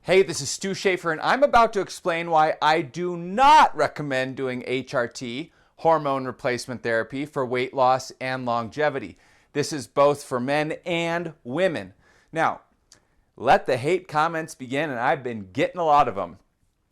Hey, this is Stu Schaefer, and I'm about to explain why I do not recommend doing HRT, hormone replacement therapy, for weight loss and longevity. This is both for men and women. Now, let the hate comments begin, and I've been getting a lot of them.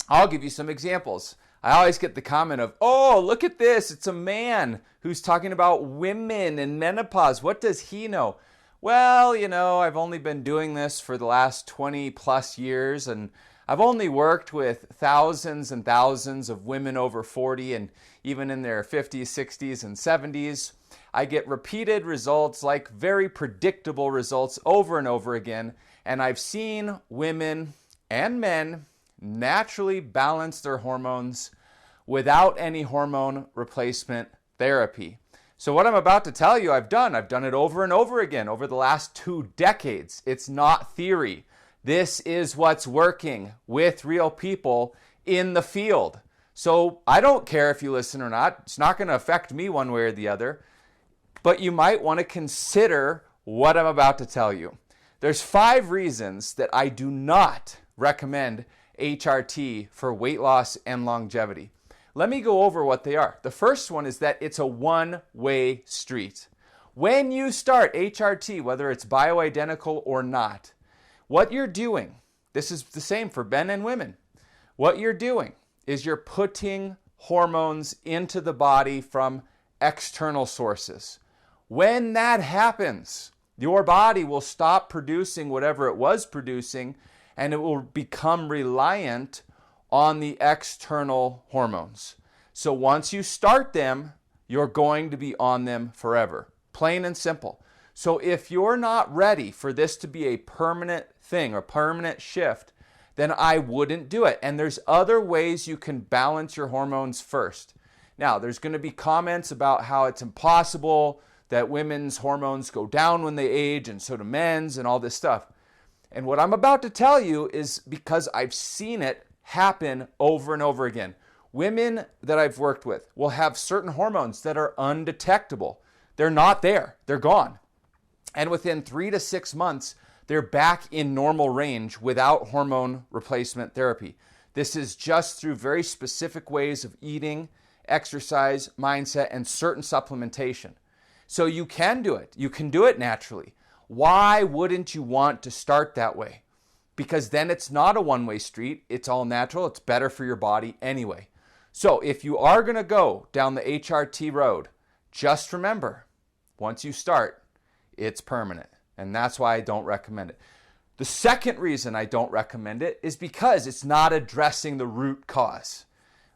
I'll give you some examples. I always get the comment of, oh, look at this. It's a man who's talking about women and menopause. What does he know? Well, I've only been doing this for the last 20 plus years, and I've only worked with thousands and thousands of women over 40 and even in their 50s, 60s, and 70s. I get repeated results, like very predictable results over and over again, and I've seen women and men naturally balance their hormones without any hormone replacement therapy. So what I'm about to tell you I've done it over and over again over the last 2 decades. It's not theory. This is what's working with real people in the field. So I don't care if you listen or not. It's not going to affect me one way or the other. But you might want to consider what I'm about to tell you. There's 5 reasons that I do not recommend HRT for weight loss and longevity. Let me go over what they are. The first one is that it's a one-way street. When you start HRT, whether it's bioidentical or not, what you're doing, this is the same for men and women. What you're doing is you're putting hormones into the body from external sources. When that happens, your body will stop producing whatever it was producing, and it will become reliant on the external hormones. So once you start them, you're going to be on them forever. Plain and simple. So if you're not ready for this to be a permanent thing or permanent shift, then I wouldn't do it. And there's other ways you can balance your hormones first. Now, there's going to be comments about how it's impossible that women's hormones go down when they age, and so do men's, and all this stuff. And what I'm about to tell you is because I've seen it happen over and over again. Women that I've worked with will have certain hormones that are undetectable. They're not there. They're gone. And within 3 to 6 months, they're back in normal range without hormone replacement therapy. This is just through very specific ways of eating, exercise, mindset, and certain supplementation. So you can do it. You can do it naturally. Why wouldn't you want to start that way? Because then it's not a one-way street. It's all natural. It's better for your body anyway. So if you are going to go down the HRT road, just remember, once you start, it's permanent. And that's why I don't recommend it. The second reason I don't recommend it is because it's not addressing the root cause.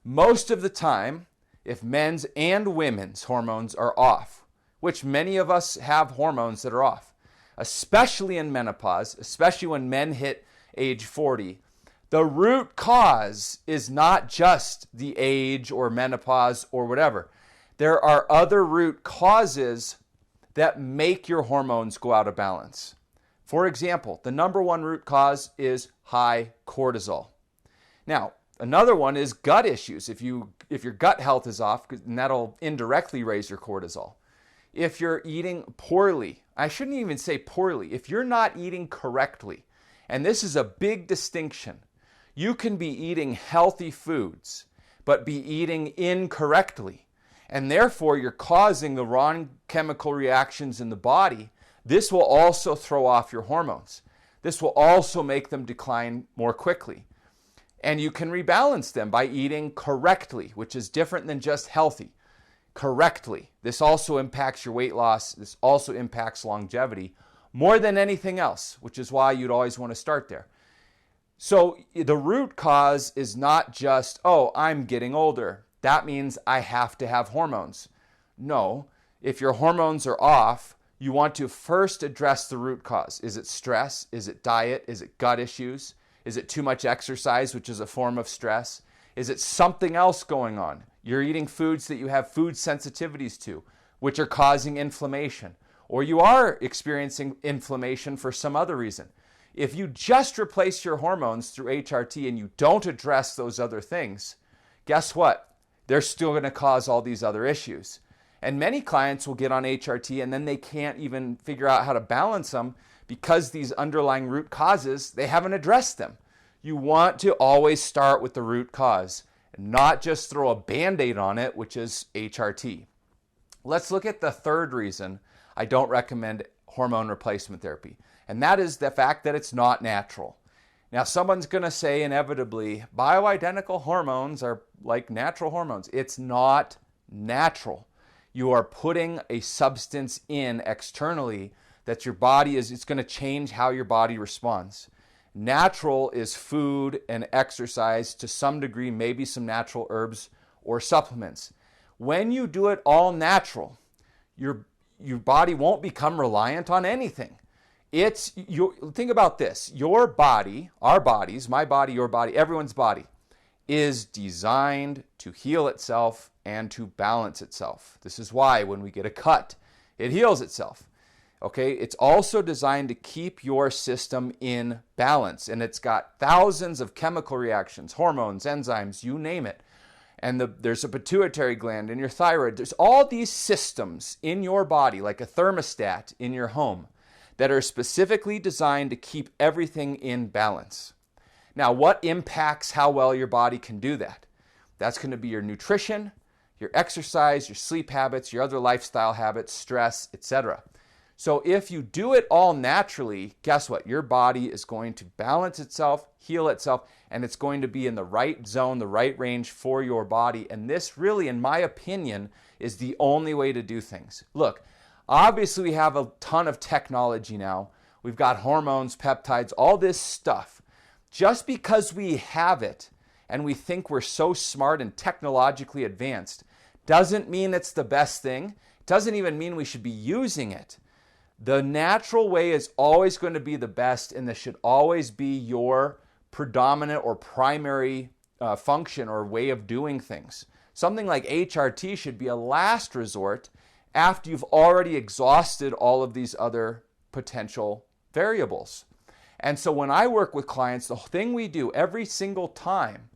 Most of the time, if men's and women's hormones are off, which many of us have hormones that are off, especially in menopause, especially when men hit age 40, the root cause is not just the age or menopause or whatever. There are other root causes that make your hormones go out of balance. For example, the number one root cause is high cortisol. Now, another one is gut issues. If your gut health is off, and that'll indirectly raise your cortisol. If you're eating poorly, I shouldn't even say poorly, if you're not eating correctly, and this is a big distinction, you can be eating healthy foods, but be eating incorrectly, and therefore you're causing the wrong chemical reactions in the body. This will also throw off your hormones. This will also make them decline more quickly. And you can rebalance them by eating correctly, which is different than just healthy. Correctly. This also impacts your weight loss. This also impacts longevity more than anything else, which is why you'd always want to start there. So the root cause is not just, oh, I'm getting older. That means I have to have hormones. No, if your hormones are off, you want to first address the root cause. Is it stress? Is it diet? Is it gut issues? Is it too much exercise, which is a form of stress? Is it something else going on? You're eating foods that you have food sensitivities to, which are causing inflammation. Or you are experiencing inflammation for some other reason. If you just replace your hormones through HRT and you don't address those other things, guess what? They're still going to cause all these other issues. And many clients will get on HRT and then they can't even figure out how to balance them because these underlying root causes, they haven't addressed them. You want to always start with the root cause, and not just throw a Band-Aid on it, which is HRT. Let's look at the third reason I don't recommend hormone replacement therapy, and that is the fact that it's not natural. Now, someone's going to say inevitably, bioidentical hormones are like natural hormones. It's not natural. You are putting a substance in externally that your body it's going to change how your body responds. Natural is food and exercise, to some degree, maybe some natural herbs or supplements. When you do it all natural, your body won't become reliant on anything. Think about this. Your body, our bodies, my body, your body, everyone's body, is designed to heal itself and to balance itself. This is why when we get a cut, it heals itself. Okay, it's also designed to keep your system in balance, and it's got thousands of chemical reactions, hormones, enzymes, you name it. And there's a pituitary gland in your thyroid. There's all these systems in your body, like a thermostat in your home, that are specifically designed to keep everything in balance. Now, what impacts how well your body can do that? That's going to be your nutrition, your exercise, your sleep habits, your other lifestyle habits, stress, etc. So if you do it all naturally, guess what? Your body is going to balance itself, heal itself, and it's going to be in the right zone, the right range for your body. And this really, in my opinion, is the only way to do things. Look, obviously we have a ton of technology now. We've got hormones, peptides, all this stuff. Just because we have it and we think we're so smart and technologically advanced doesn't mean it's the best thing. It doesn't even mean we should be using it. The natural way is always going to be the best, and this should always be your predominant or primary function or way of doing things. Something like HRT should be a last resort after you've already exhausted all of these other potential variables. And so when I work with clients, the thing we do every single time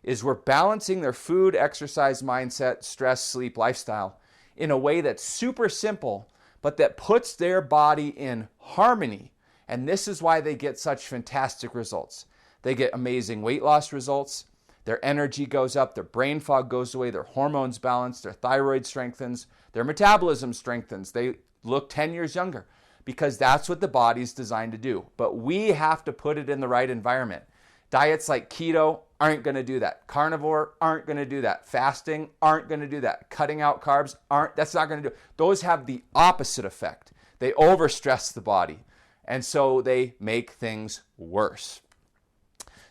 is we're balancing their food, exercise, mindset, stress, sleep, lifestyle in a way that's super simple, but that puts their body in harmony. And this is why they get such fantastic results. They get amazing weight loss results. Their energy goes up, their brain fog goes away, their hormones balance, their thyroid strengthens, their metabolism strengthens. They look 10 years younger because that's what the body's designed to do. But we have to put it in the right environment. Diets like keto aren't going to do that. Carnivore aren't going to do that. Fasting aren't going to do that. Cutting out carbs that's not going to do it. Those have the opposite effect. They overstress the body, and so they make things worse.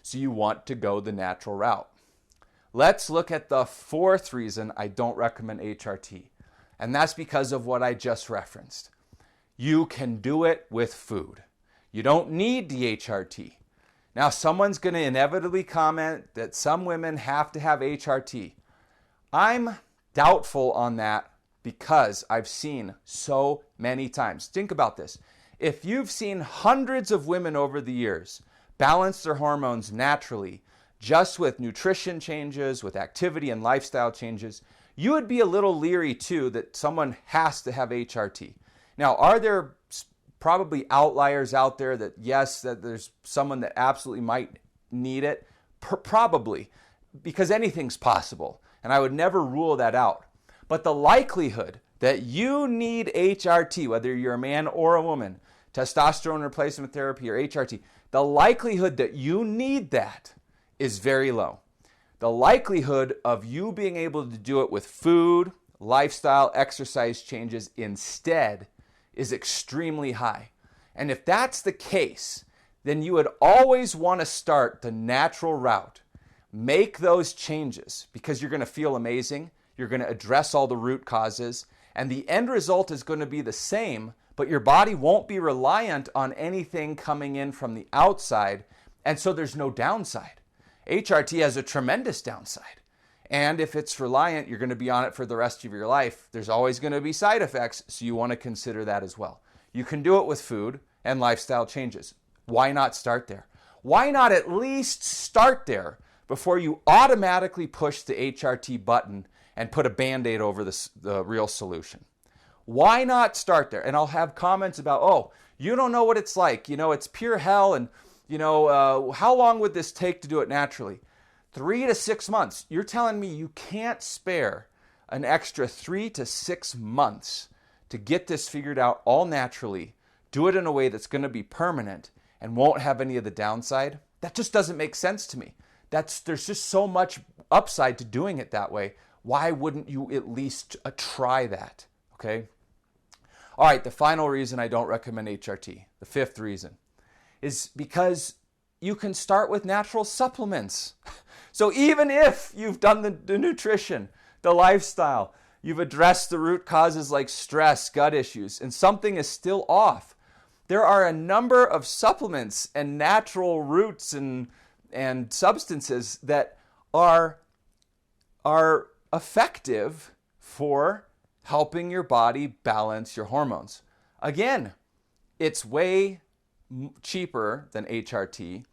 So you want to go the natural route. Let's look at the fourth reason I don't recommend HRT, and that's because of what I just referenced. You can do it with food. You don't need the HRT. Now, someone's going to inevitably comment that some women have to have HRT. I'm doubtful on that because I've seen so many times. Think about this. If you've seen hundreds of women over the years balance their hormones naturally, just with nutrition changes, with activity and lifestyle changes, you would be a little leery too that someone has to have HRT. Now, are there probably outliers out there that yes, that there's someone that absolutely might need it? Probably, because anything's possible, and I would never rule that out. But the likelihood that you need HRT, whether you're a man or a woman, testosterone replacement therapy or HRT, the likelihood that you need that is very low. The likelihood of you being able to do it with food, lifestyle, exercise changes instead is extremely high. And if that's the case, then you would always want to start the natural route. Make those changes because you're going to feel amazing. You're going to address all the root causes, and the end result is going to be the same, but your body won't be reliant on anything coming in from the outside, and so there's no downside. HRT has a tremendous downside. And if it's reliant, you're going to be on it for the rest of your life. There's always going to be side effects, so you want to consider that as well. You can do it with food and lifestyle changes. Why not start there? Why not at least start there before you automatically push the HRT button and put a Band-Aid over the real solution? Why not start there? And I'll have comments about, oh, you don't know what it's like. You know, it's pure hell, and how long would this take to do it naturally? 3 to 6 months. You're telling me you can't spare an extra 3 to 6 months to get this figured out all naturally, do it in a way that's going to be permanent and won't have any of the downside? That just doesn't make sense to me. There's just so much upside to doing it that way. Why wouldn't you at least try that? Okay. All right. The final reason I don't recommend HRT, the fifth reason, is because you can start with natural supplements. So even if you've done the nutrition, the lifestyle, you've addressed the root causes like stress, gut issues, and something is still off, there are a number of supplements and natural roots and substances that are effective for helping your body balance your hormones. Again, it's way cheaper than HRT.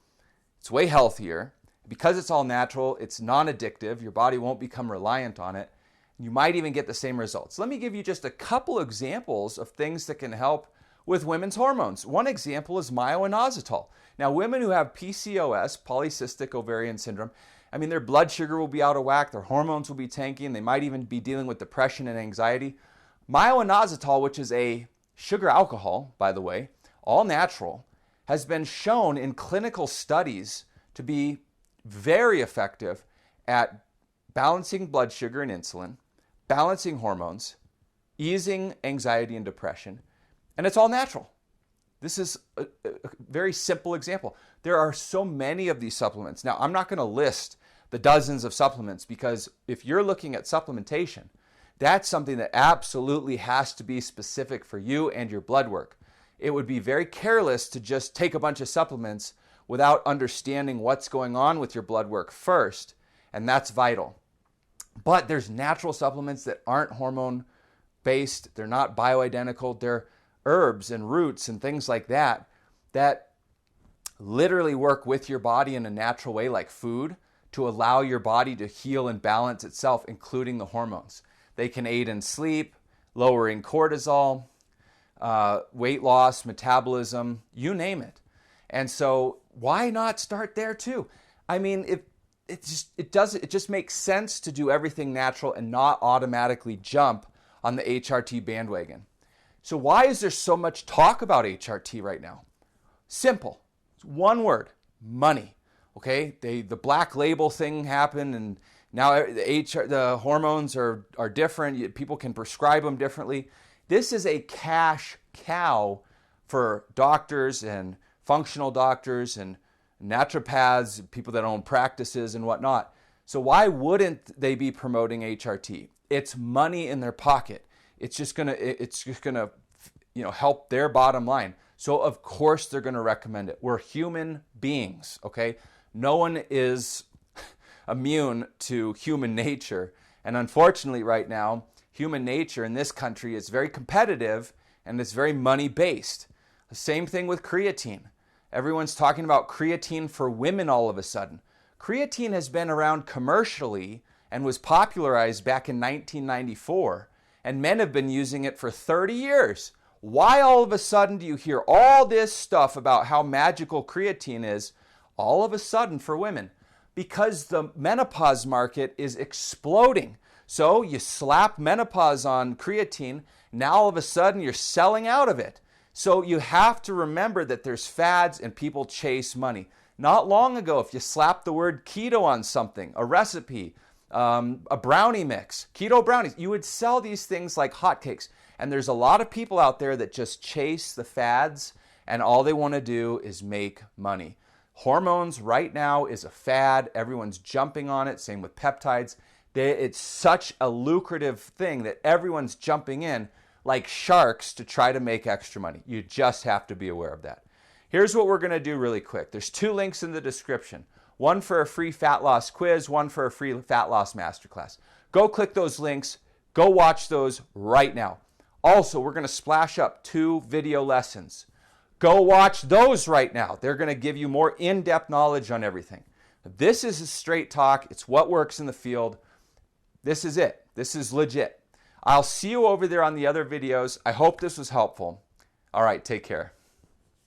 It's way healthier. Because it's all natural, it's non-addictive. Your body won't become reliant on it. You might even get the same results. Let me give you just a couple examples of things that can help with women's hormones. One example is myo-inositol. Now, women who have PCOS, polycystic ovarian syndrome, their blood sugar will be out of whack, their hormones will be tanking, they might even be dealing with depression and anxiety. Myo-inositol, which is a sugar alcohol, by the way, all natural, has been shown in clinical studies to be very effective at balancing blood sugar and insulin, balancing hormones, easing anxiety and depression, and it's all natural. This is a very simple example. There are so many of these supplements. Now, I'm not going to list the dozens of supplements because if you're looking at supplementation, that's something that absolutely has to be specific for you and your blood work. It would be very careless to just take a bunch of supplements without understanding what's going on with your blood work first, and that's vital. But there's natural supplements that aren't hormone-based, they're not bioidentical, they're herbs and roots and things like that literally work with your body in a natural way, like food, to allow your body to heal and balance itself, including the hormones. They can aid in sleep, lowering cortisol, weight loss, metabolism, you name it. And so why not start there too? It just makes sense to do everything natural and not automatically jump on the HRT bandwagon. So why is there so much talk about HRT right now? Simple. It's one word: money. Okay? The black label thing happened, and now the hormones are different. People can prescribe them differently. This is a cash cow for doctors and functional doctors and naturopaths, people that own practices and whatnot. So why wouldn't they be promoting HRT? It's money in their pocket. It's just gonna help their bottom line. So of course they're gonna recommend it. We're human beings, okay? No one is immune to human nature. And unfortunately right now, human nature in this country is very competitive and it's very money-based. The same thing with creatine. Everyone's talking about creatine for women all of a sudden. Creatine has been around commercially and was popularized back in 1994, and men have been using it for 30 years. Why all of a sudden do you hear all this stuff about how magical creatine is all of a sudden for women? Because the menopause market is exploding. So you slap menopause on creatine, now all of a sudden you're selling out of it. So you have to remember that there's fads and people chase money. Not long ago, if you slapped the word keto on something, a recipe, a brownie mix, keto brownies, you would sell these things like hotcakes. And there's a lot of people out there that just chase the fads and all they want to do is make money. Hormones right now is a fad. Everyone's jumping on it. Same with peptides. It's such a lucrative thing that everyone's jumping in like sharks to try to make extra money. You just have to be aware of that. Here's what we're going to do really quick. There's 2 links in the description. One for a free fat loss quiz, one for a free fat loss masterclass. Go click those links. Go watch those right now. Also, we're going to splash up 2 video lessons. Go watch those right now. They're going to give you more in-depth knowledge on everything. This is a straight talk. It's what works in the field. This is it. This is legit. I'll see you over there on the other videos. I hope this was helpful. All right, take care.